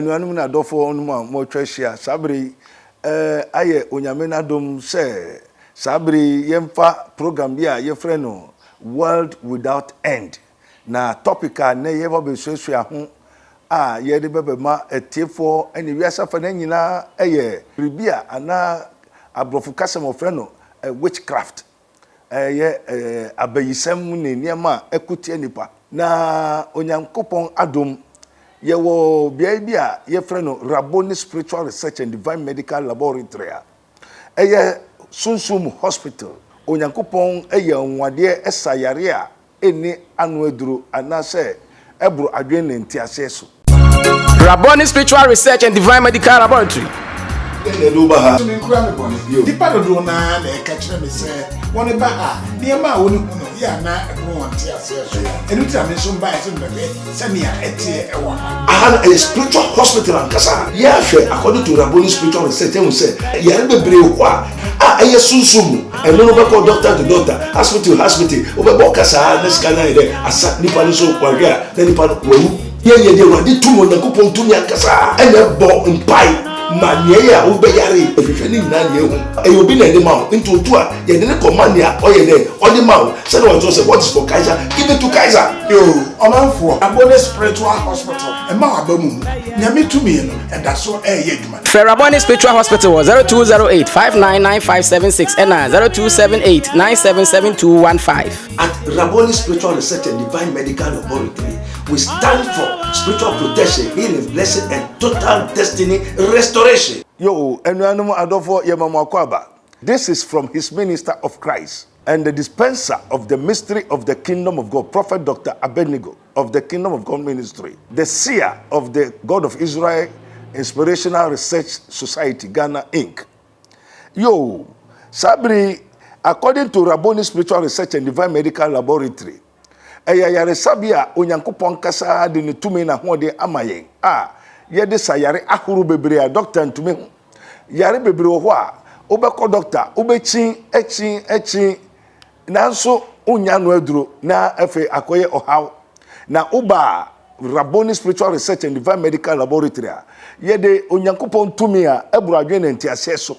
enuanum na adofo onum a mo twahia sabri aye onyame na dom se sabri yemfa program bia ye frɛ no World Without End na topica na ye ba besuasua ho a ye de bebema etiefo ene wiasa fa na nyina eye ribia ana abrofo kasem ofrɛ no witchcraft ye abayisam ne niema ekutie nipa na onyankopɔn adom ye wo bia ye frɛ no Rabboni Spiritual Research and Divine Medical Laboratory eye Sunsum Hospital onyankopɔn eye nwade esayare a eni anu aduro anase ebro adwen ne ntiase so Rabboni Spiritual Research and Divine Medical Laboratory. Dipa do na catch me say one ba near ma woni kuno ya na won tia so enu tia me so ba so bebe samia etie e wa a spiritual hospital and kasa ya hwe according to Rabboni Spiritual Research and say ya bebre ho a eye sunsumu e no be call doctor to doctor hospital o be kasa na scanner ide asa nipa ni so kwahwe a na nipa wawu ye de wadi tumo na kupon tumi akasa ene bo mpai manie ya ubeyare ehwehwe ni nyina ne ehu eyobi na de ma into otu a ye de command ya oye de odi ma say what you say what is for Kaiser give it to Kaiser yo omanfo Rabboni Spiritual Hospital e ma abamu nyame tumi no e da so ye dwuma Rabboni Spiritual Hospital 0208 599576 and 0278 977215 at Rabboni Spiritual Research and Divine Medical Laboratory. We stand for spiritual protection, healing, blessing, and total destiny restoration. Yo, enuanum adofo yemamakwaba. This is from His Minister of Christ and the dispenser of the mystery of the Kingdom of God, Prophet Dr. Abednego of the Kingdom of God Ministry, the seer of the God of Israel Inspirational Research Society, Ghana, Inc. Yo, Sabri, according to Rabboni Spiritual Research and Divine Medical Laboratory, yare sabia onyankopon kasa de ne tumi na hode amayen ye de sayare ahuru bebre a doctor ntumi ho yare bebre ho a obekọ doctor obechi echi nanso onya no aduro na afi akoye ohaw na uba Rabboni Spiritual Research and Divine Medical Laboratory ye de onyankopon tumi a eburu adwe ne ntiase so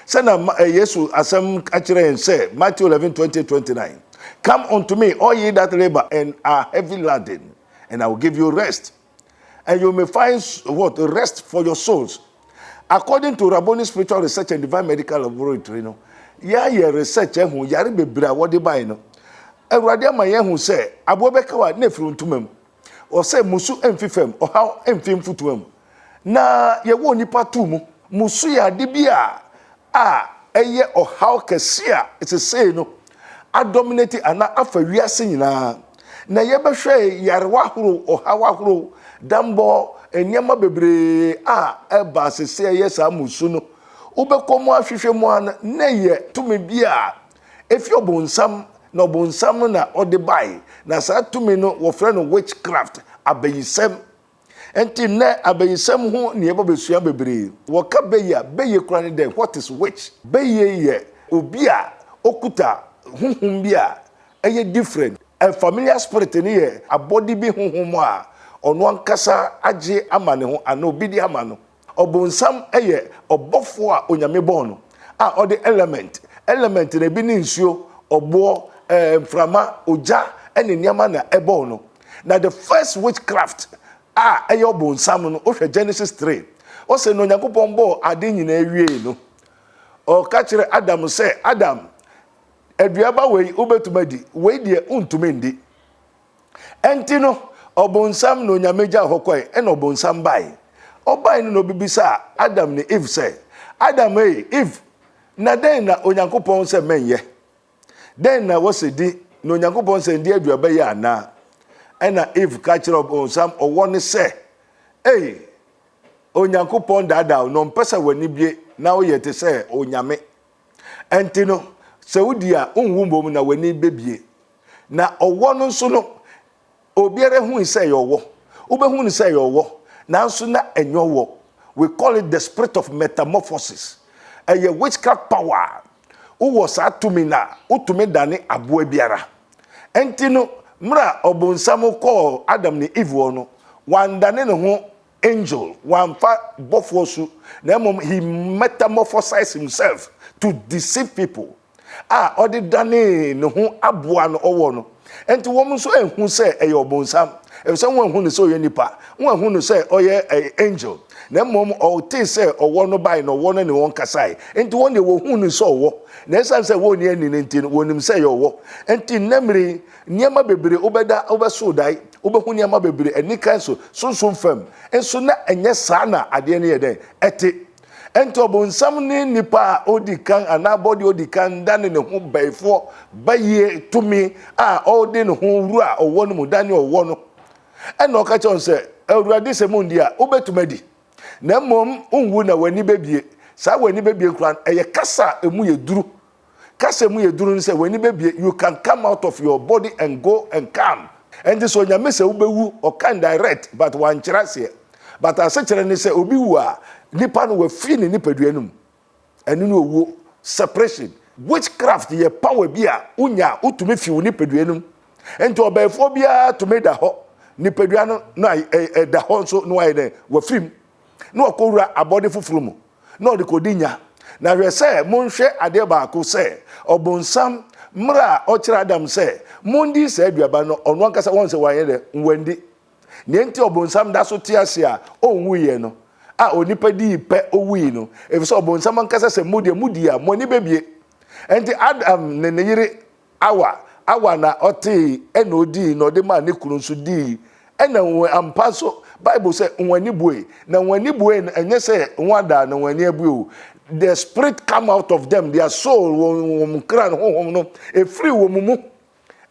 sana Yesu asem akire en say Matthew 11:20-29 Come unto me, all ye that labor and are heavy laden, and I will give you rest. And you may find what? Rest for your souls. According to Rabboni Spiritual Research and Divine Medical Laboratory, research who yari bebra what they buy no. Ewrade ma ye hu say abobeka wa na firu ntumam. O say musu emfifem, o how emfim futuam. Na ye wo nipa tu mu, musu ya de bia eye o how kesia it is say no. Dominate ana afa wiase nyina na ye behwe yarewa horo ohawa horo dambo enyema bebre eba sese ye sa musu no ubekomo ahwehwe mu ana na ye tumi bia efi obonsam na obonsam na odebai na sa tumi no wo frɛ no witchcraft abayisam enti na abayisam ho ne ye babesua bebre wo ka beye kura ne den what is witch beye ye obi a okuta hunhum bia eye different a familiar spirit ni ye a body bi hunhum a ono ankasa age amane ho ana obi di amano obonsam eye obofo a onyame bon no ode element na bi ni nsuo obo mframa oja ene niama na ebo no na the first witchcraft eye obonsam no ohwe Genesis 3 o se no Yakobon bo ade nyina ewie no o ka kire Adam say Adam eduaba we ubetumadi we die untumendi enti no obonsam no nyameja hokoi ena obonsam bai obai no bibisa Adam ne Eve say Adam Eve na den na onyankopon se menye den na wosedi no onyankopon se ndi eduaba ya na ena Eve ka kire obonsam owo ne se onyankopon dada no mpesa wani bie na oyete se onyame enti no Saudia unwumbom na wani bebie na owo no nso no obiere hu ise yowo obehu ni say yowo na nso na enyowo we call it the spirit of metamorphosis a witchcraft power uwo sa tumi na utumi dane aboa biara enti no mra obonsam ko Adam ni Eve no wandane ne ho angel one bofosu na he metamorphosized himself to deceive people odi dane ne ho aboa no owo no enti wo nso ehun se eyobonsam efse won ehun ne se oye nipa won ehun ne se oye angel na mom o te se owo no bai no wo no ne won kasai enti won ne wo hun ne se owo na esan se wo ne ani ne enti wonim se ye owo enti namri niema bebre obeda obeso dai obehu niema bebre ani kan so sonson fam enso na enye saa na ade ne ye den eti enti obonsam ne nipa odikan anabody odikan dane ne ho baifo baye tumi odi ne ho wuru a owo no mu dane owo no ena oka che on se awurade se mundi a obetumadi na mom unwu na wani bebie sa wani bebie kran eye kasa emu ye duru kasa emu ye duru nse wani bebie you can come out of your body and go and come and this onya mese ubewu or can direct but one chirase but asechere ne se obi wu a nipa no we fi ne nipaduanum enu no owu separation witchcraft ye power bia unya utumi fi wo nipaduanum enti obaefo bia to me da ho nipaduano na da ho so no aye den we film no okowura abode fufuru mu no de kodinya na hwe se monhwe ade baako se obonsam mra okira adam se mondi se aduaba no ono ankasa won se wanye de nwandi ne enti obonsam da so tiase a onwuye no onipa di pe owui no efise obonsam ankasa se mudi a moni bebie enti adam ne yire awa na oti enodi no de ma ne kunu nso di ena ampa so Bible say nwani bue na nwani bue enye say nwada na nwani abue the spirit come out of them their soul won kran honhom no e free wo mumu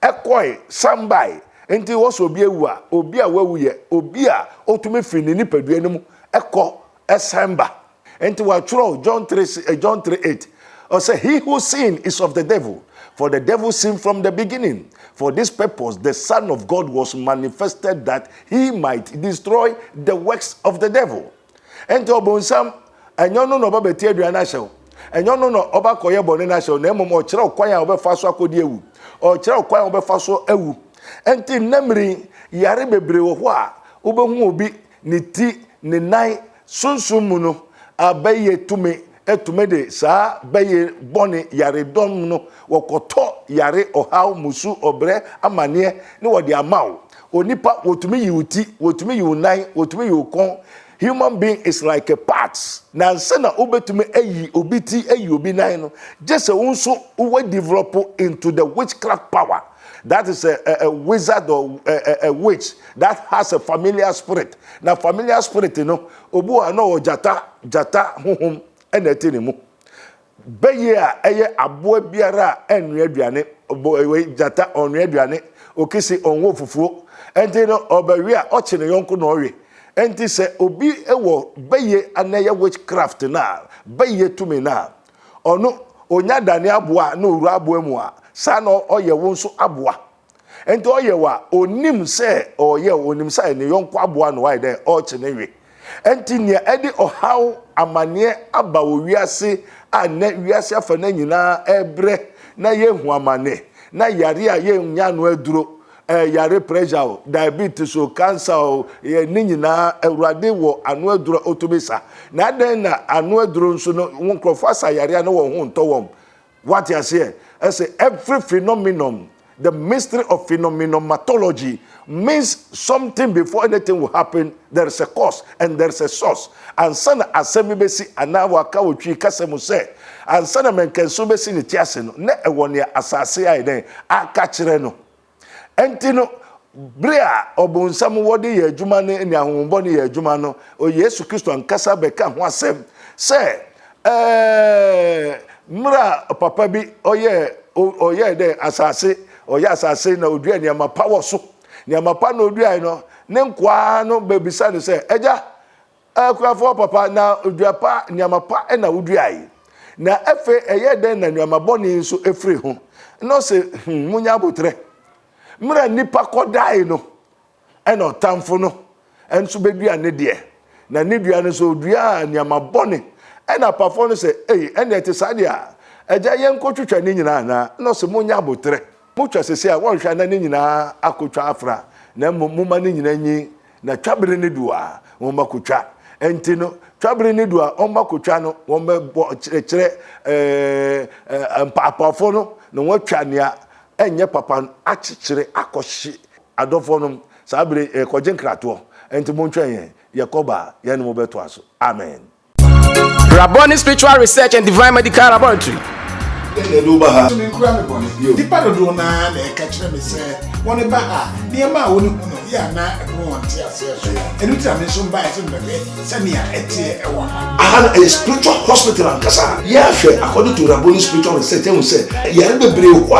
ekoi sambai enti wo so obi ewu a obi a wawu ye obi a otume free ni nipadua ni mu eko esemba enti wa tro John 3:8 or say he who sin is of the devil. For the devil sinned from the beginning. For this purpose, the Son of God was manifested that he might destroy the works of the devil. Enti obonsam enyono no ba beti aduana hyew. Enyono no oba koye bone na hyew na emom o kire okwan a obefa so akodi ewu. O kire okwan a obefa so ewu. Enti namri yare bebre wo ho a obehu obi ne ti ne nan sunsun mu no abaye tume etumede sa baye bone yare dom no wokoto yare ohaw musu obre amane ne wode amaw onipa wotumi yiwuti wotumi yiwunan wotumi yiwukon human being is like a parts na nsana obetumi ayi obiti ayi obi nan no just unso we develop into the witchcraft power. That is a wizard or a witch that has a familiar spirit. Now familiar spirit no obu ano jata honhom enetini mu beye a eye aboa biara enu aduane jata onu aduane okisi onwo fufuo enti no obawi a ochi ne yonko no owe enti se obi ewo beye anaye witchcraft na beye tumi na onu onya dane aboa na oru aboa mu a sa no oye wo nso aboa enti oye wa onim se ne yonko aboa no wai den ochi ne we enti nia edi ohaw amane aba owiase a na wiase afa na nyina ebre na yehu amane na yare a yenya no aduro yare pressure diabetes o cancer o ni nyina awurade wo anu aduro otomisa na den na anu aduro nso no wonkrofo asa yare na wo ho ntowom what you say I say every phenomenon. The mystery of phenomenology means something before anything will happen. There is a cause and there is a source. And sana asemibesi anawaka wotwi kasemu se. And sana menkenso besi ni tiase no. Ne ewone asase ai den aka kire no. Enti no brea obonsam wode ye adwuma ne ni ahombo ne ye adwuma no. O Yesu Kristo ankasa beka ho asem se mra papa bi oye de asase oya asase na odua ni amapa wo so ni amapa na odua no ne nkwa no bebisa no se eja akwafo papa na odua pa ni amapa na odua yi na efe eye den na ni amaboni nso efre ho no se munya abotre mra nipa kodai no na otamfo no enso bedua ne de na ne dua no so odua ni amaboni na pafo no se ene ete sadia eja yenkotwetwa ni nyina na no se munya abotre mutwa sese a wonhwa na ni nyina akotwa afra na mumma ni nyina nyi na twabere ne duwa won makotwa enti no twabere ne duwa on makotwa no won be kyerɛ mpapafo no na watwa nea enye papa akyekere akohye adofo no sabere kɔgye nkrato enti montwa yɛn Yakoba yɛn mo beto aso amen. Rabboni Spiritual Research and Divine Medical Laboratory. Nipa dodo na eka kyerɛ me sɛ wɔne ba ha nneɛma a wɔne hu no yɛ na ɛho wɔnte aseɛ so ɛnu tira me nso mba ɛso mbɛhwɛ sɛnea ɛteɛ ɛwɔ ha aha a spiritual hospital ankasa yɛahwɛ according to Rabboni Spiritual Research ɛhu sɛ yɛre bebree hɔ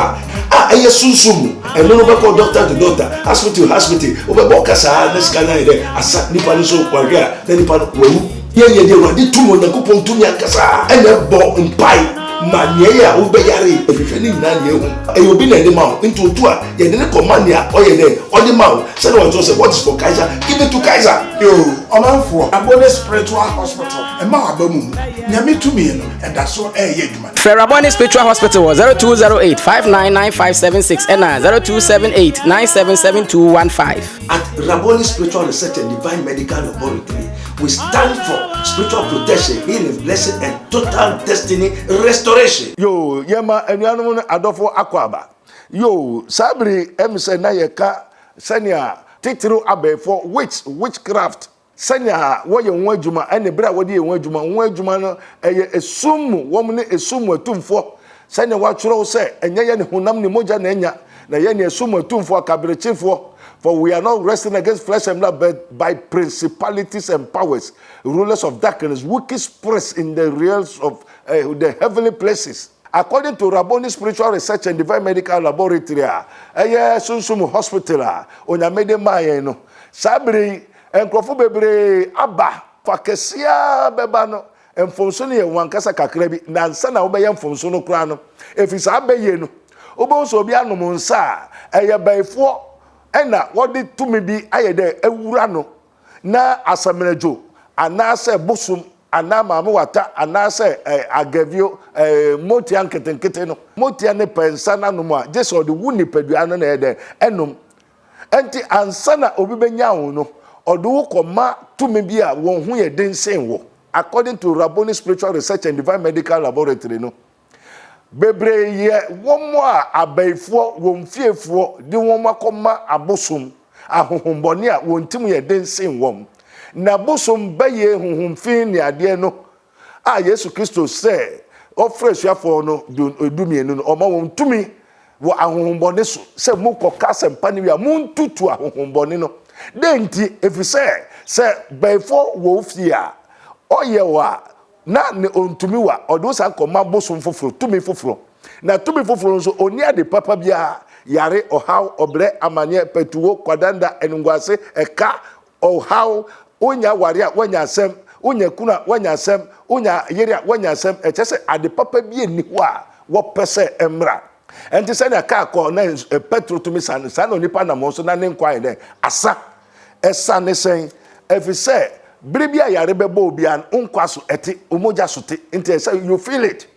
a ɛyɛ sunsum ɛno no bɛkɔ doctor to doctor hospital wobɛbɔ kasaa na sika na yɛ dɛ asa nipa no so wɔhwɛ a na nipa no wawu yɛyɛ de Awurade tum Onyankopɔn tumi ankasa ɛna bɔ mpae ma nyɛ a wobɛyare ɛhwehwɛ ne nyinaa ne ɛhu ɛyɛ obi na ɛde ma wo nti otu a yɛde ne kɔma nea ɔyɛ dɛ ɔde ma wo sɛdeɛ wɔto sɛ what is for Kaiser give it to Kaiser. yo ɔmanfoɔ Rabboni Spiritual Hospital ɛma waba mu nyame tumi no ɛda so ɛyɛ adwuma. Rabboni Spiritual Hospital 0208 599576 and 0278 977215. At Rabboni Spiritual Research and Divine Medical Laboratory, we stand for spiritual protection, healing, blessing, and total destiny restoration. Yo, yema enuanom no adofo akwaba. Yo, sabri emse na yeka senia titiri abefo witchcraft. Senia wo ye ho adwuma ene bra wo de ye ho adwuma no eye esum wo ne esum atumfo. Senia wa tworo se enye ye ne honam ne moja na enya na ye ne esum atumfo akabrechefo. For we are not wrestling against flesh and blood, but by principalities and powers, rulers of darkness, wicked spirits in the realms of the heavenly places. According to Rabboni Spiritual Research and Divine Medical Laboratory, Sunsum Hospital, Onyamede Mayeno, Sabri, and Krofu Bebre, Abba, Fakesia Bebano, and Fonsoni and Wankasa Kakrebi, Nansana Obeyan Fonsono Crano, if it's Abeyeno, Obo Sobiano Monsa, by 4. Ena wodi tumi bi ayede ewura no na asamelejo anase bosum ana maame wata anase agavio motia nketenkete no motia ne pensa na no a je so de wuni padua no na ede enum enti ansa na obi benya wo no odo wo koma tumi bi a won hu ye densen wo according to Rabboni Spiritual Research and Divine Medical Laboratory no bebre ye womo a abaifo womfiefo di womo akoma abosom ahohombone a wontim ye densen wom na bosom baye hohomfin ne ade no a Yesu Kristo se ofresuafo no edumienu no oma wontumi wo ahohombone so se mukoka sempa ne wi a muntutu ahohombone no denti efise se baifo wo fia oye wa na ne ontumi wa odo sa koma bosom foforo tumi foforo na tumi foforo nso oni ade papa bia yare ohaw obre amanye petuwo kwadanda enungwase eka ohaw onya ware a wanya asem onya kuna wanya asem onya yere a wanya asem echese ade papa bia ni ho a wo pese emra enti se na ka ko na petro tumi san onipa na mo so na ne nkwan de asa esa ne sen efise Bribia yare bebo obian unkwaso eti umoja sote nti say you feel it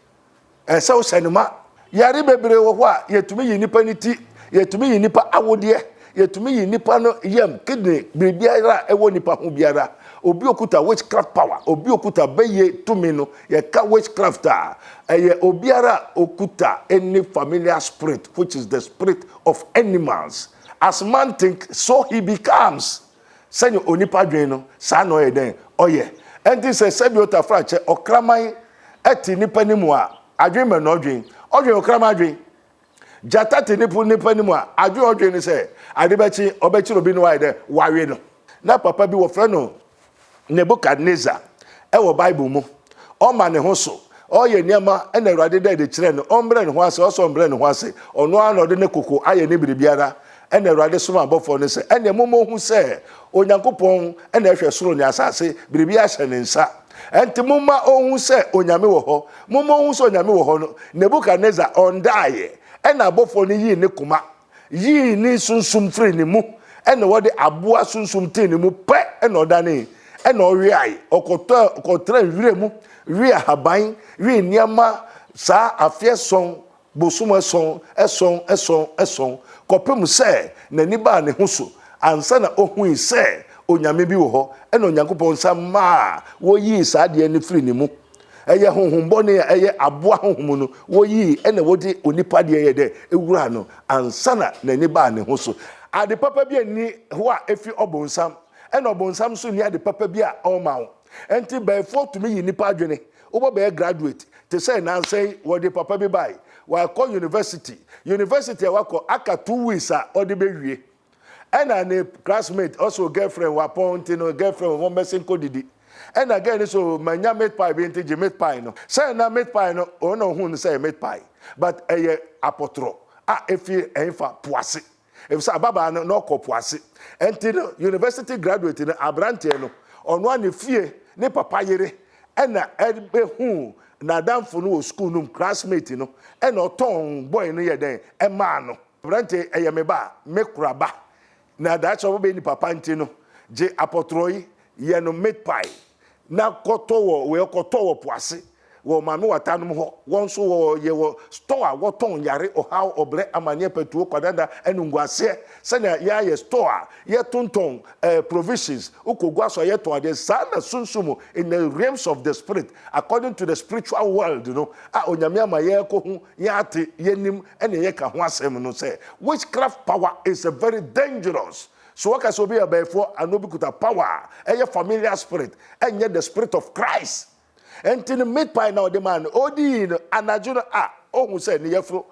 say o senema yare bebre wo ho a yetumi yinipa niti yetumi yinipa awode yetumi yinipa no yam kidney bribia ra ewo nipa ho biara obi okuta witchcraft power obi okuta beye tumi no ye ka witchcraft a eye obiara okuta any familiar spirit which is the spirit of animals as man think so he becomes. Senyo onipa dwen no sa no eden oye enti se sebiota frache okraman eti nipa nimu a adwen me no dwen okraman dwen jata te nipa nimu a adwen odwen ni se adebechi obechi obi no waide wawe no na papa bi wo frɛ no Nebukadnezar wo Bible mu o ma ne ho so oye niama na Awurade da de kire no ombre ne ho ase o so ombre ne ho ase ono ano de ne koko aye ne biribiara ene Awurade soma abofo ne se ene momo hu se Onyankopon ene ehwe soro ne asase biribi ahye ne nsa enti mumma ohun se onyame wo ho mumma ohun se onyame wo ho no Nebukadnezar ondaaye ene abofo ne yi ne kuma yi ni sunsum firi ne mu ene wode aboa sunsum tin ne mu pe ene odane ene owiai okotra wire mu wi ahaban wi niama sa afieson bosum eson kopem se nani ba ne ho so ansa na ohun se onyame bi wo ho ena onyankopon sama wo yi saade ne firi ne mu eye honhombone ya eye aboa honhom no wo yi ena wodi onipa de ye de ewura no ansana na ni ba ne ho so ade papa bi ani ho a efi obonsam ena obonsam so ni ade papa bi a omawo enti by for to me yi nipa adwene wo be graduate te say na say wo de papa bi bai wa call university wa call aka 2 weeks a ode be wie ena ne classmate also girlfriend wa point no girlfriend wo messing ko didi ena again so manya mate pie be nti mate pie no say na mate pie no ono hu no say mate pie but eye apotro efi enfa poase if say baba no ko poase enti no university graduate no abrante no ono ane fie ne papa yere ena ebe hu na damfo no school no classmate no ena oton boy no ye den e ma no abrante eye me ba me kuraba na that's what be ni papa nti no je apotroi ye no mate pie na koto we koto wo poase wo mame watanum ho won so wo ye wo store wo ton yare o how obre amane petuo kwadanda enunguase se na ya ye store ye tonton provisions ukogwa so ye ton de sana sunsumu in the realms of the spirit according to the spiritual world you know onyame ama ye ko hu ye ate ye nim ene ye ka ho asem no say witchcraft power is a very dangerous. So what can so be about for anobikuta power a familiar spirit and yet the spirit of Christ. And in the mid pie now the man Odin anajuna who said Niefro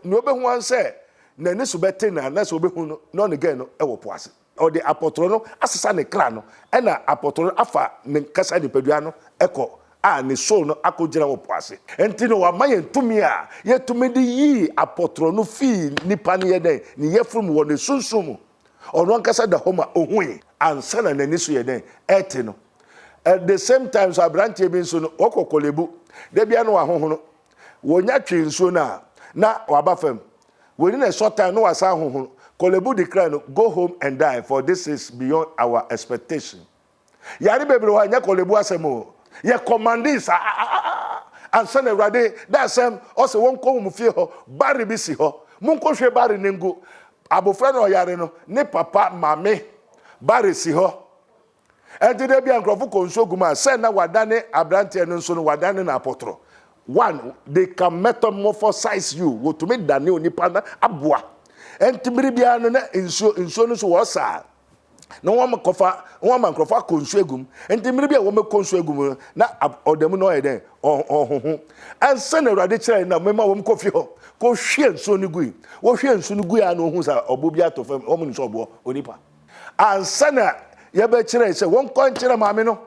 no be one say na nisu betina na so be hu no again no ewo poase or the apotrono asesa ne krano e na apotrono afa ne kasa ni pedua no eko ne soul no akogina wo poase enti no wa maye ntumi a ye tumi de yi apotrono fi nipa ne ye den ne yefrum wo ne sunsum ono nkasa da homa ohui ansana na nisu ye den eti no at the same time so abrantie bi nso no okokolebu de bia no ahohono wonya twe nso na waba fam woni na short time no wasa ahohono kolebu declare no go home and die for this is beyond our expectation yari bebre wa nya kolebu asemo ye commandis ansana urade that same also won ko mu fie ho bari bi si ho mun ko hwe bari nengo abofra no yare no ne papa mame bari si ho enti de bia nkrofo konso guma say na wadane abrante no nso no wadane na apotro one they can metamorphosize you wo to me dane onipa na aboa enti biri bia no na nso no so wo sa na wo makrofo konso egum enti biri bia wo me konso egum na odem no yeden ohun ansa na urade kire na mema wo mkofi ho ko hwe nso no gui wo hwe nso no gui an ohun sa obobi atofam o mu nso obo onipa ansa na ye be kire se won kon kire maame no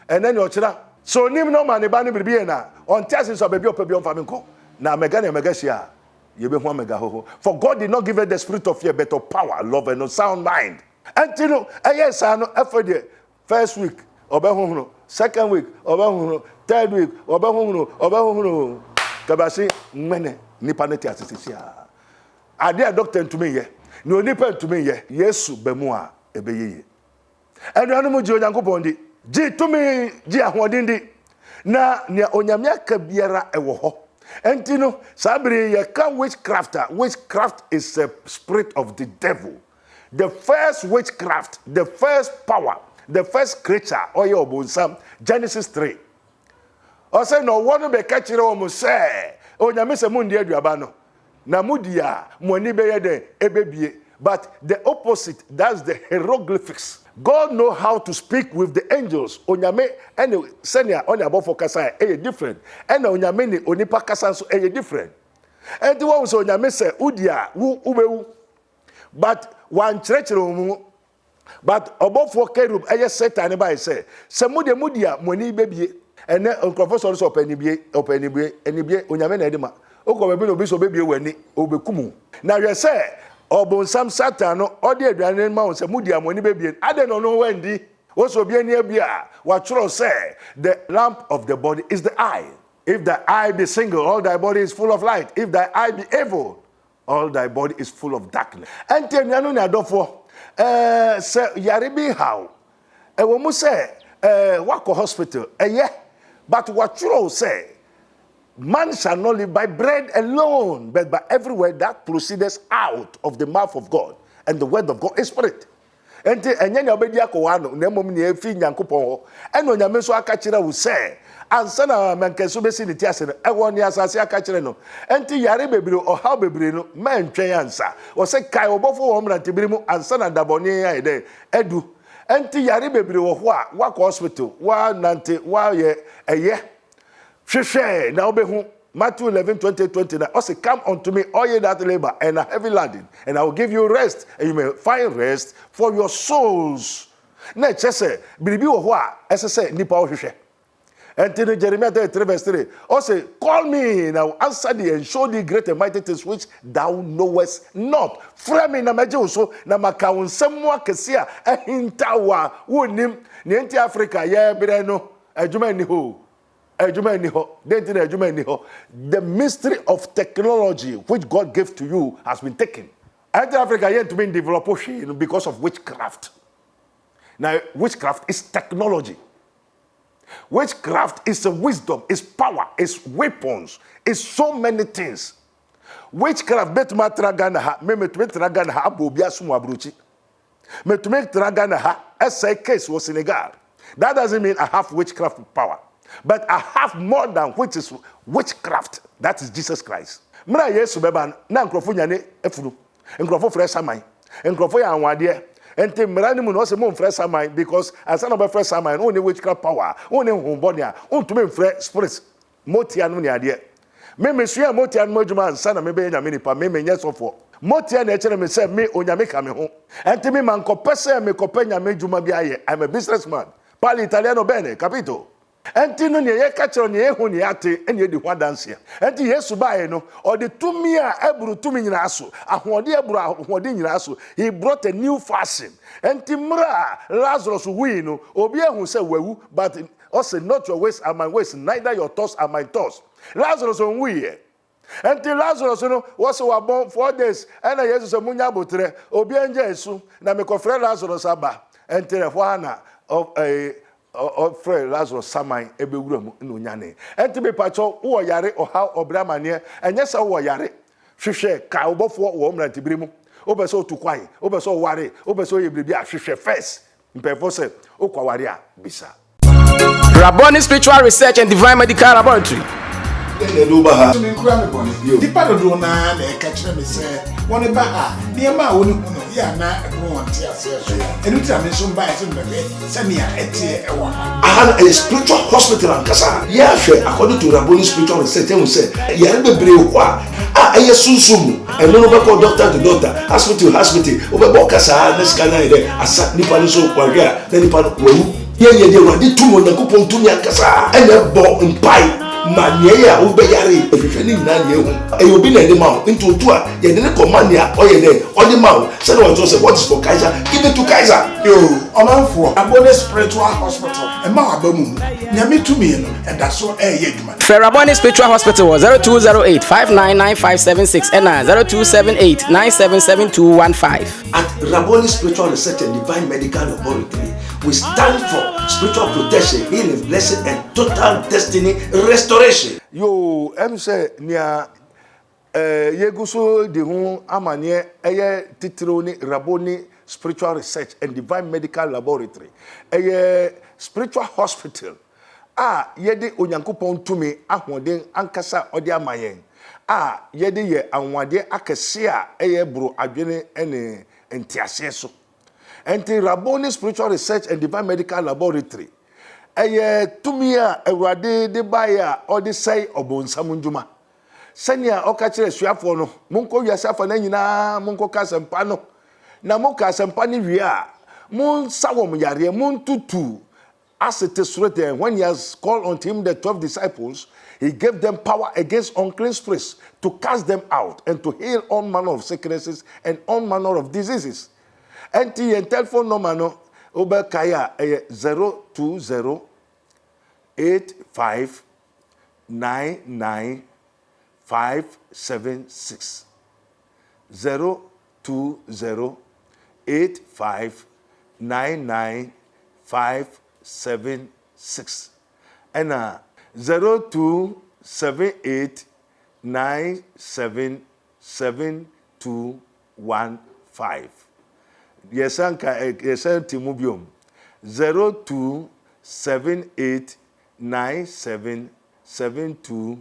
ene ne o kire so nim no ma ne ba ne bibi na on tiase so baby opa bi on fa me nko na mega na mega shia ye be hu mega ho for God did not give us the spirit of fear but of power love and a sound mind until yes ano after the first week obehuhunu second week obehuhunu third week obehuhunu kabasi mene nipa ne ti asisia ade doctor ntumi ye ni onipa ntumi ye Yesu bemu a ebeyeye enu anu mu ji onyankopon di ji tumi ji ahodin di na ne onyame aka biara ewo ho entino sabri ye kan witchcraft is a spirit of the devil. The first witchcraft, the first power, the first creature oye obonsam Genesis 3 o say no one be ka kire o mo say onyame se mu ndi aduaba no na mudia mo ani be ye den ebebie but the opposite that's the hieroglyphics. God know how to speak with the angels. Onyame ene senia oni abofo kasa e different. Ene onyame ni onipa kasa so e different. Enti wo so onyame se udia ubewu. But one church room but obofo kerub eye Satan by say se mudia moni bebie ene professor so openibie onyame na edema. Okobe bi no bi so bebie wani obekumu. Na we say obonsam Satan no odi aduane ma won se mudia moni bebie ade no no wendi wo so bia ni abia wa churo say the lamp of the body is the eye. If the eye be single, all thy body is full of light. If thy eye be evil, all thy body is full of darkness. Enti anu na adofo se yare bi how e wo mu say wako hospital but what churo say man shall not live by bread alone, but by every word that proceeds out of the mouth of God. And the word of God is spirit. enti enye ne obedi akowa no na mom ne efi nyankopon ho eno nyame so aka kire wo se ansa na mankeso besi ne ti ase no ewo ne asase aka kire no enti yare bebre ohaw bebre no mantwen ansa wo se kai obofo wo mrante biri mu ansa na dabone ya ede edu enti yare bebre wo ho a wa hospital wa nante wa ye eye hwehwe na obehu Matthew 11:20 now also come unto me all ye that labor and are heavy laden and I will give you rest and you may find rest for your souls. Na chese biribi wo ho a ese nipa wo hwehwe. Enti Jeremiah 33:3 also call me and I will answer thee and show thee great and mighty things which thou knowest not. Frame me na meje wo so na maka wonsem mu akese a ehintawa wonim ne enti Africa ye bere no adwuma ni ho. The mystery of technology which God gave to you has been taken. And Africa yet to be developed because of witchcraft. Now, witchcraft is technology. Witchcraft is a wisdom, is power, is weapons, is so many things. Witchcraft betuma tragana ha, me tragana ha abobia sumu abruchi. Me tragana ha, essay case was Senegal. That doesn't mean I have witchcraft power. But I have more than which is witchcraft. That is Jesus Christ. Mra Yesu beba na nkrofo nyane efunu. Nkrofo fresh amai. Nkrofo ya anwade. Ente mra ni mu no se mo fresh amai because asana be fresh amai no ne witchcraft power. O ne honbone a o ntumi fresh spirits. Motia no ne ade. Me mesua motia no adwuma ansana me be nyame nipa me menye sofo. Motia na echere me se me onyame ka me ho. Ente me man kopese me kopenya me adwuma bi aye. I'm a businessman. Parli italiano bene, capito? Enti no ne ye ka kire ne ehu ne ate ene edi ho danse enti Yesu baaye no o de tumi a eburu tumi nyina aso ahode eburu ahode nyina aso he brought a new fashion enti mra Lazarus hui no obi ehu se wawu but also not your ways are my ways neither your thoughts are my thoughts Lazarus hui enti Lazarus no was wa born 4 days ena Jesus munya botre obi enje esu na mekofre Lazarus aba enti refo na of Fred Lazarus Samai ebewuram no nyane enti be pacho wo yare oha obramane enye se wo yare hwehwe ka obofo wo mrante birimu obeso otukwan obeso ware obeso yebribi a hwehwe first mpefo se okwaware a bisa Rabboni Spiritual Research and Divine Medical Laboratory. Dipa dodo na eka kire me se woni ba ha niema woni huno ya na ebo wonte ase so enu tira me so mba ese mbebe se me a etie e won a spiritual hospital ankasa ya hwe according to Rabboni Spiritual Research and say ya bebre ho a aye sunsumu eno no be call doctor to doctor hospital obebo kasa na skana ide asa nipa no so kwahwe a na nipa no wawu ye de wadi tumo na kopon tumi ankasa ene bo mpai manye ya ubeyare efefeni na ne hu e obi na de ma into otu a ye de command ya oye de only ma say no to say what is for Kaiser give it to Kaiser yo omanfo Rabboni Spiritual Hospital e ma abamu nyame tumi no e da so e ye dwuma Rabboni Spiritual Hospital was 0208 599576 and 0278977215 at Rabboni Spiritual Research and Divine Medical Laboratory. We stand for spiritual protection, healing, blessing, and total destiny restoration. Yo, say nia yeguso de hu amane eye titiro ni Rabboni Spiritual Research and Divine Medical Laboratory. Eye spiritual hospital. Yede onyankopon tumi ahoden ankasa ode amayen. Yede ye anwade akese a eye buru adwene ene entiase so. Enti Rabboni Spiritual Research and Divine Medical Laboratory. Eye tumi a awurade de baya ode sei obonsam ndwuma. Senia okachire suafo no, monko wiasafa na nyina monko kasempa no. Na monko kasempa ni wie a, mon sawom yare mon tutu. As it is written, when he has called unto him the 12 disciples, he gave them power against unclean spirits to cast them out and to heal all manner of sicknesses and all manner of diseases. And the telephone number no over kaya 020 85 99 576 020 85 99 576 and 0278 977 215 yesanka yesen timubium 0278977215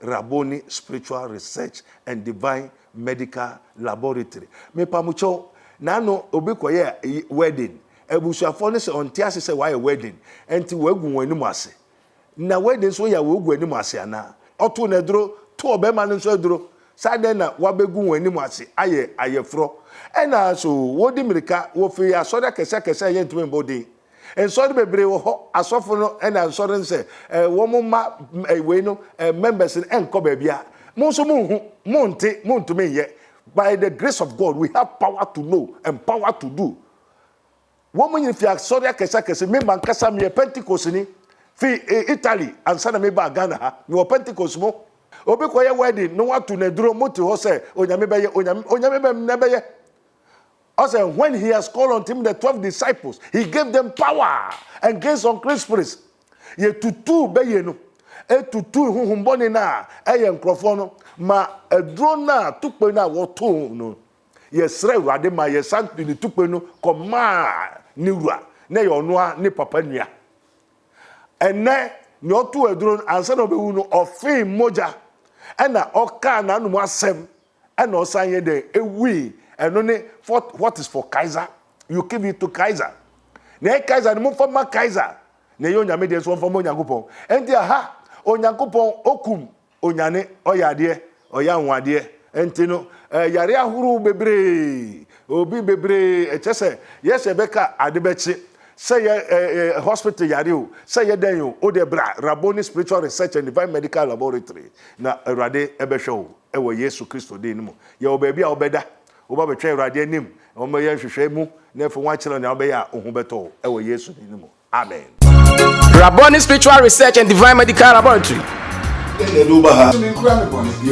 Rabboni Spiritual Research and Divine Medical Laboratory. Me pamucho nano obikoye wedding. Ebusuafo ne se onte ase se why wedding. Enti wagu wanimu ase. Na wedding so ya wagu wanimu ase ana. Oto na duro to obema no so duro. Sade na wabegu wanimu ase ayefro. Ena so wodi mirika wo fi asori kese ye ntumi mbodi. Ensori bebre wo ho asofo no ena ensori nse wo mo ma we no members enko ba bia mo so mo ntumi ye. By the grace of God we have power to know and power to do. Woman if you are sorry kese me man kasa me Pentecost ni fi Italy and sana me ba Ghana ha me Pentecost mo obi koye wedding no watu na duro moti ho say onyame be ye also when he has called on him the 12 disciples he gave them power and gave some great spirits ye tutu be ye no tutu huhumboni na eye nkrofo no ma eduro na tukpe na wo to no yesre urade ma yesantu ni tukpe no koma ni wura na ye onoa ni papa nua ene ni otu eduro ansa na obewu no ofin moja ena oka na anu asem ena osanye de ewi eno ne what is for Kaiser you give it to Kaiser na Kaiser ni mo former Kaiser na ye onyame de so former Onyankopon enti aha Onyankopon okum onyane oyade oyanwade enti no yare ahuru bebre obi bebre echese yese beka adebechi say hospital yare o say den o de bra Rabboni Spiritual Research and Divine Medical Laboratory na Awurade ebehwe ewo Yesu Kristo de nimu ye obabi a obeda oba betwe Awurade anim o ma ye hwehwe mu na efo wa kire na obeya ohu beto ewo Yesu de nimu amen. Rabboni Spiritual Research and Divine Medical Laboratory.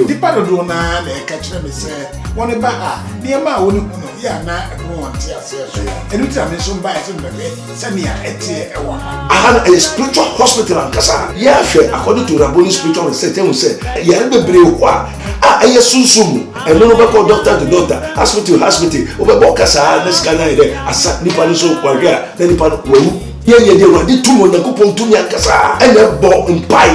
Dipa dodo na catch me say one ba ha near ma woni kuno ya na ebo wonte ase so enuti ame so ba ese mbebe se me a etie e won aha a spiritual hospital and kasa ya hwe according to Rabboni Spiritual Research and say ya bebre kwa aye sunsumu eno no be call doctor to doctor hospital obebo kasa na skana ide asa nipa ni so kwa hwe na nipa wewu ye de wadi tumo na kupon tumi akasa ene bo mpai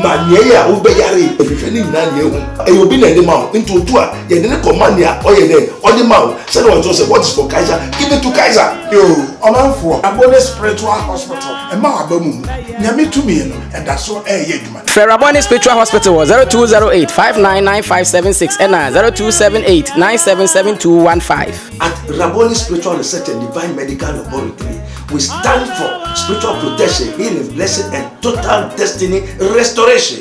manye ya ubeyare efefeni na ne hu eyobi na ne ma into otu a ye de command ya oye ne odi ma say no to say what is for Kaiser give it to Kaiser yo omanfo Rabboni Spiritual Hospital e ma abamu nyame tumi no e da so ye adwuma Rabboni Spiritual Hospital 0208599576 and 0278977215 at Rabboni Spiritual Research and Divine Medical Laboratory. We stand for spiritual protection, healing, blessing, and total destiny restoration.